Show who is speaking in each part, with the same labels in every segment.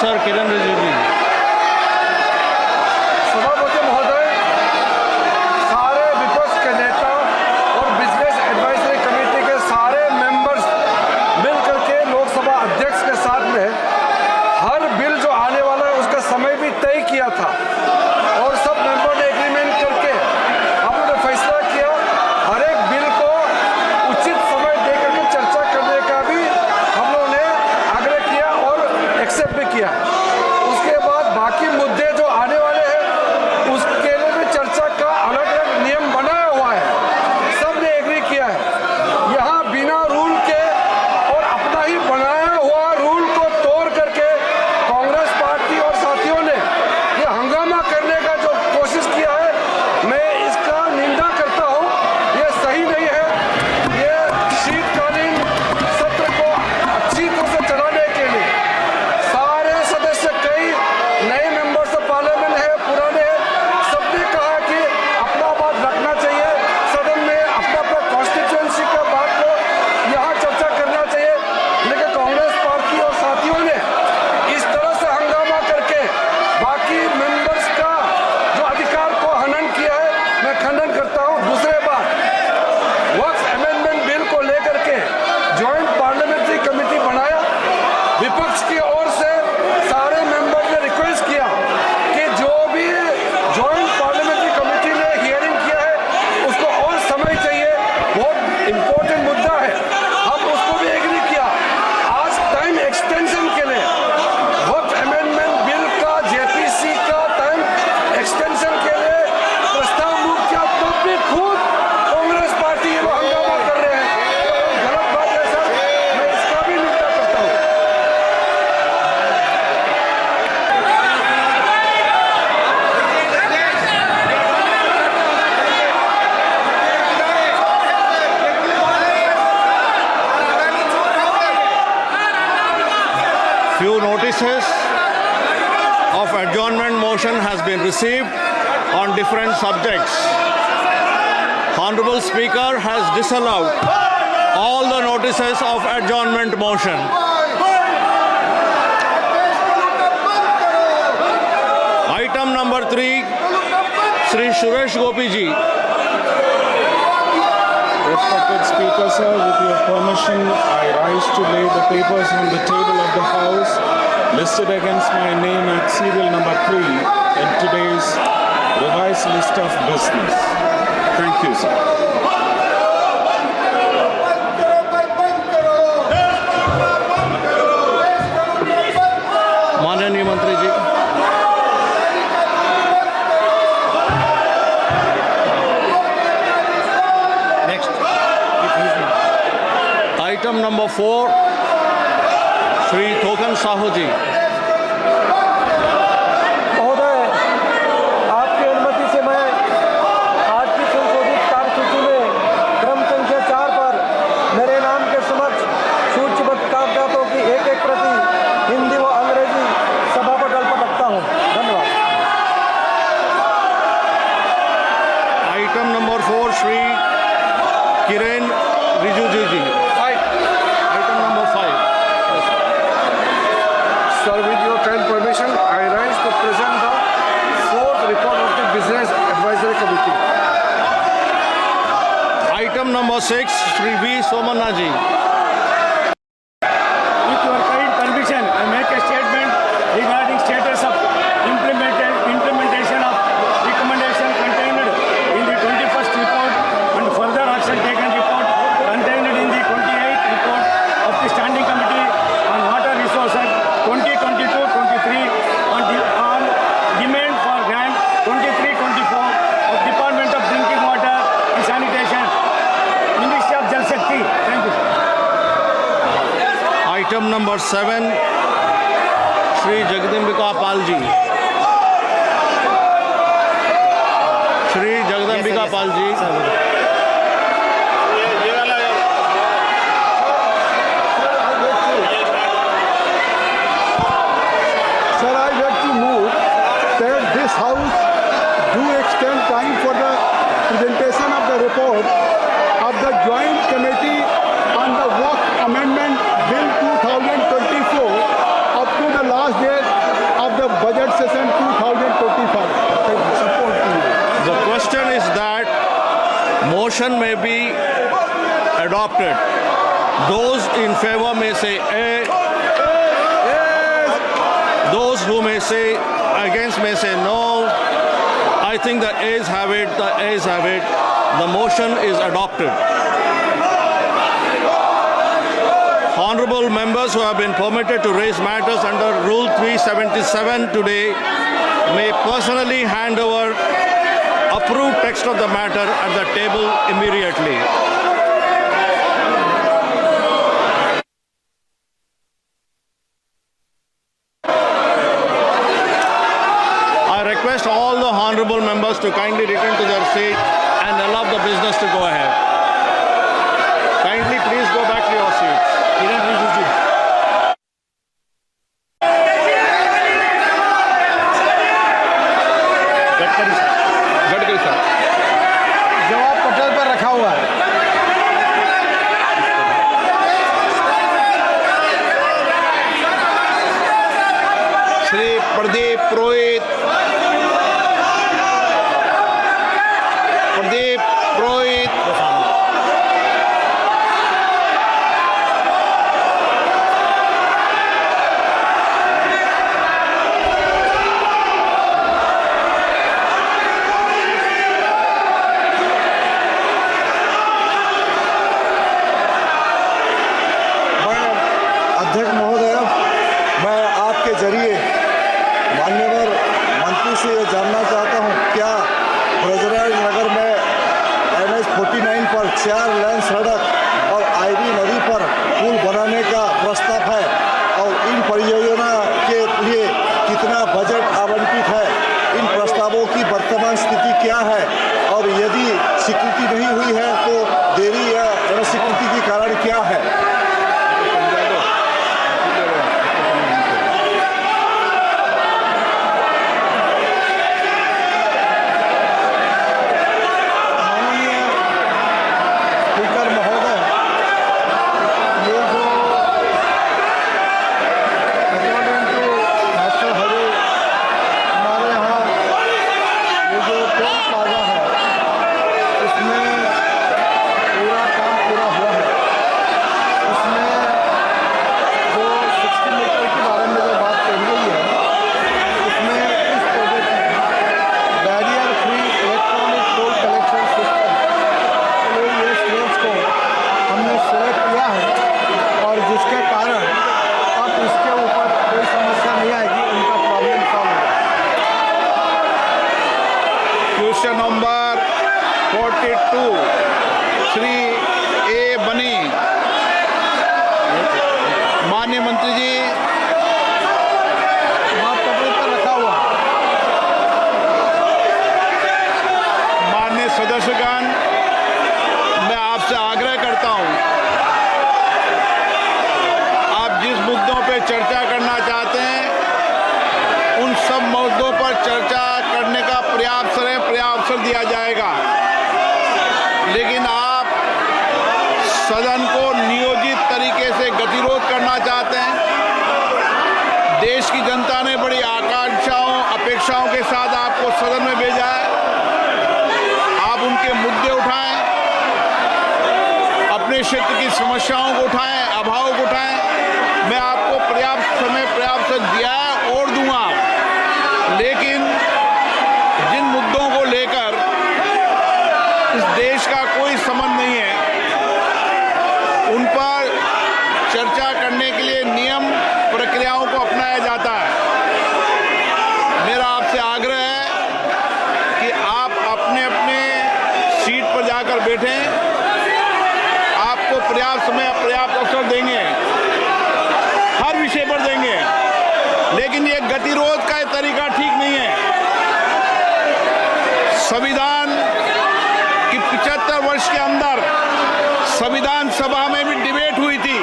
Speaker 1: Sir किरण रिजिजू जी।
Speaker 2: सभापति महोदय, सारे विपक्ष के नेता और बिजनेस एडवाइजरी कमेटी के सारे मेंबर्स मिलकर के लोकसभा अध्यक्ष के साथ में हर बिल जो आने वाला है उसका समय भी तय किया था और सब मेंबर ने एग्रीमेंट करके हम लोगों ने फैसला किया हर एक बिल को उचित समय दे करके चर्चा करने का भी हम लोगों ने आग्रह किया और एक्सेप्ट भी किया। उसके बाद बाकी मुद्दे जो आने वाले हैं उसके लिए भी चर्चा का अलग अलग नियम बनाया हुआ है, सब ने एग्री किया है। यहाँ बिना रूल के और अपना ही बनाया हुआ रूल को तोड़ करके कांग्रेस पार्टी और साथियों ने ये हंगामा करने का जो कोशिश किया है, मैं इसका निंदा करता हूँ। ये सही नहीं है। ये शीतकालीन सत्र को अच्छी तरह से चलाने के लिए सारे सदस्य, कई नए मेंबर्स ऑफ पार्लियामेंट है, पुराने हैं, सबने कहा कि अपना बात रखना चाहिए सदन में, अपना अपना कॉन्स्टिट्यूएंसी का बात को यहाँ चर्चा करना चाहिए। लेकिन कांग्रेस पार्टी और साथियों ने इस तरह से हंगामा करके बाकी मेंबर्स का जो अधिकार को हनन किया है, मैं खंडन करता हूँ। दूसरे बात, वक्फ अमेंडमेंट बिल को लेकर के ज्वाइंट पार्लियामेंट्री कमेटी बनाया। विपक्ष की ओर से सारे मेंबर ने रिक्वेस्ट किया कि जो भी ज्वाइंट पार्लियामेंट्री कमेटी ने हियरिंग किया है उसको और समय चाहिए, बहुत इंपॉर्टेंट मुद्दा है, हम उसको भी एग्री किया। आज टाइम एक्सटेंशन के लिए वक्फ अमेंडमेंट बिल का जेपीसी का टाइम एक्सटेंशन के लिए प्रस्ताव मूव किया, तब भी खुद कांग्रेस पार्टी ये लोग हंगामा कर रहे हैं। गलत बात है सर, मैं इसका भी निंदा करता हूँ।
Speaker 1: Few notices of adjournment motion has been received on different subjects. Honorable Speaker has disallowed all the notices of adjournment motion. Item number 3, Shri Suresh Gopi ji.
Speaker 3: Respected Speaker, sir, with your permission, I rise to lay the papers on the table of the House listed against my name at serial number 3 in today's revised list of business. Thank you, sir.
Speaker 1: माननीय मंत्री जी। Item number 4, Shri Thokan Sahu ji.
Speaker 2: महोदय, आपकी अनुमति से मैं आज की संशोधित कार्यसूची में क्रम संख्या 4 पर मेरे नाम के समक्ष सूचीबद्ध कागजातों की एक एक प्रति हिंदी व अंग्रेजी सभा पटल पर रखता हूँ। धन्यवाद।
Speaker 1: Item number 4, Shri Kiren Rijiju ji. Item number 5.
Speaker 2: Sir, with your kind permission, I rise to present the fourth report of the Business Advisory Committee.
Speaker 1: Item number 6, Shri V. Somana ji.
Speaker 4: With your kind permission, I make a statement regarding status of implementation of recommendation contained in the 21st report and further action taken report contained in the 28th report of the Standing Committee on Water Resources 2022-23 on demand for grant 23-24 of Department of Drinking Water and Sanitation, Ministry of Jal Shakti. Thank you, sir.
Speaker 1: Item number 7, Shri Jagadambika Pal ji. Shri Jagadambika Pal ji.
Speaker 2: Sir, I beg to move that this House do extend time for the presentation of the report of the Joint Committee on the Waqf Amendment Bill 2024 up to the last date
Speaker 1: motion may be adopted. Those in favor may say A. Those who may say against may say no. I think the ayes have it. The ayes have it. The motion is adopted. Honorable members who have been permitted to raise matters under Rule 377 today may personally hand over approved text of the matter at the table immediately. I request all the honorable members to kindly return to their seat and allow the business to go ahead. Kindly please go back to your seats.
Speaker 2: Gadkari साहब जवाब पटल पर रखा हुआ है।
Speaker 1: श्री प्रदीप पुरोहित,
Speaker 2: अध्यक्ष महोदय, मैं आपके जरिए माननीय मंत्री से ये जानना चाहता हूँ, क्या ब्रजराज नगर में NH 49 पर 4 लेन सड़क और आईवी नदी पर पुल बनाने का प्रस्ताव है और इन परियोजना के लिए कितना बजट आवंटित है? इन प्रस्तावों की वर्तमान स्थिति क्या है और यदि स्वीकृति नहीं हुई है तो देरी या अस्वीकृति के कारण क्या है?
Speaker 1: क्वेश्चन नंबर 42 श्री ए बनी। माननीय मंत्री जी,
Speaker 2: रखा हुआ।
Speaker 1: माननीय सदस्यगण, मैं आपसे आग्रह करता हूं, आप जिस मुद्दों पे चर्चा करना चाहते हैं उन सब मुद्दों पर चर्चा करने का पर्याप्त अवसर दिया जाएगा, लेकिन आप सदन को नियोजित तरीके से गतिरोध करना चाहते हैं। देश की जनता ने बड़ी आकांक्षाओं अपेक्षाओं के साथ आपको सदन में भेजा है। आप उनके मुद्दे उठाएं, अपने क्षेत्र की समस्याओं को उठाएं, अभाव को उठाएं। मैं आपको पर्याप्त समय पर्याप्त दिया है और दूंगा, लेकिन जिन मुद्दों को लेकर इस देश का कोई संबंध नहीं है उन पर चर्चा करने के लिए नियम प्रक्रियाओं को अपनाया जाता है। मेरा आपसे आग्रह है कि आप अपने अपने सीट पर जाकर बैठें। आपको पर्याप्त समय पर्याप्त अवसर देंगे, हर विषय पर देंगे, लेकिन ये गतिरोध का तरीका ठीक नहीं है। संविधान की 75 वर्ष के अंदर संविधान सभा में भी डिबेट हुई थी,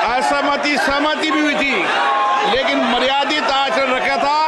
Speaker 1: असहमति सहमति भी हुई थी, लेकिन मर्यादित आचरण रखा था